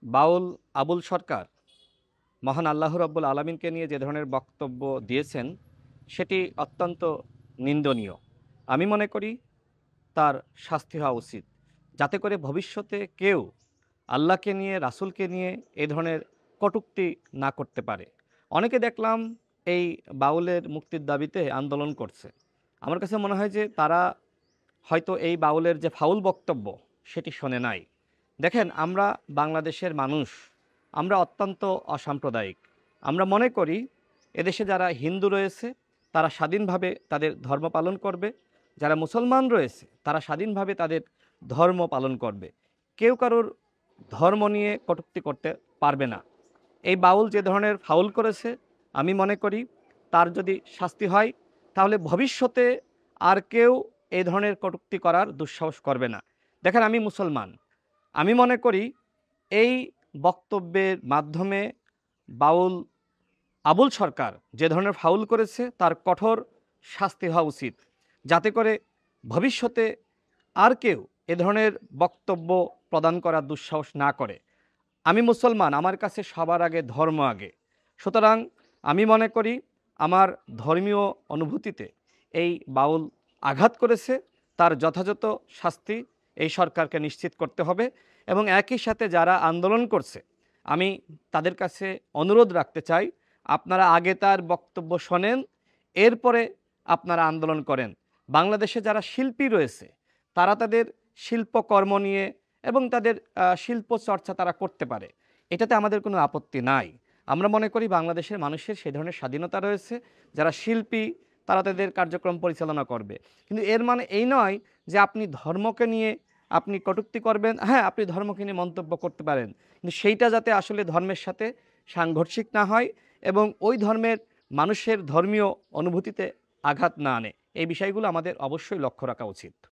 বাউল আবুল সরকার মহান আল্লাহ রাব্বুল আলামিনকে নিয়ে যে ধরনের বক্তব্য দিয়েছেন সেটি অত্যন্ত নিন্দনীয়। আমি মনে করি তার শাস্তি হওয়া উচিত। যাতে করে ভবিষ্যতে কেউ আল্লাহকে নিয়ে, রাসূলকে নিয়ে এ ধরনের কটূক্তি না করতে পারে। অনেকে দেখলাম এই বাউলের মুক্তির দাবিতে আন্দোলন করছে। আমার কাছে মনে হয় যে তারা হয়তো এই বাউলের যে ফাউল বক্তব্য সেটি শোনে নাই। দেখেন, আমরা বাংলাদেশের মানুষ, আমরা অত্যন্ত অসাম্প্রদায়িক। আমরা মনে করি এদেশে যারা হিন্দু রয়েছে তারা স্বাধীনভাবে তাদের ধর্ম পালন করবে, যারা মুসলমান রয়েছে তারা স্বাধীনভাবে তাদের ধর্ম পালন করবে। কেউ কারোর ধর্ম নিয়ে কটূক্তি করতে পারবে না। এই বাউল যে ধরনের ফাউল করেছে, আমি মনে করি তার যদি শাস্তি হয় তাহলে ভবিষ্যতে আর কেউ এই ধরনের কটূক্তি করার দুঃসাহস করবে না। দেখেন, আমি মুসলমান। আমি মনে করি এই বক্তব্যের মাধ্যমে বাউল আবুল সরকার যে ধরনের ফাউল করেছে তার কঠোর শাস্তি হওয়া উচিত। যাতে করে ভবিষ্যতে আর কেউ এ ধরনের বক্তব্য প্রদান করার দুঃসাহস না করে। আমি মুসলমান, আমার কাছে সবার আগে ধর্ম আগে। সুতরাং আমি মনে করি আমার ধর্মীয় অনুভূতিতে এই বাউল আঘাত করেছে, তার যথাযথ শাস্তি এই সরকারকে নিশ্চিত করতে হবে। এবং একই সাথে যারা আন্দোলন করছে, আমি তাদের কাছে অনুরোধ রাখতে চাই, আপনারা আগে তার বক্তব্য শোনেন, এরপরে আপনারা আন্দোলন করেন। বাংলাদেশে যারা শিল্পী রয়েছে তারা তাদের শিল্পকর্ম নিয়ে এবং তাদের শিল্প চর্চা তারা করতে পারে। এটাতে আমাদের কোনো আপত্তি নাই। আমরা মনে করি বাংলাদেশের মানুষের সেই ধরনের স্বাধীনতা রয়েছে। যারা শিল্পী তারা তাদের কার্যক্রম পরিচালনা করবে। কিন্তু এর মানে এই নয় যে আপনি ধর্মকে নিয়ে আপনি কটূক্তি করবেন। হ্যাঁ, আপনি ধর্মকে নিয়ে মন্তব্য করতে পারেন। কিন্তু সেইটা যাতে আসলে ধর্মের সাথে সাংঘর্ষিক না হয় এবং ওই ধর্মের মানুষের ধর্মীয় অনুভূতিতে আঘাত না আনে। এই বিষয়গুলো আমাদের অবশ্যই লক্ষ্য রাখা উচিত।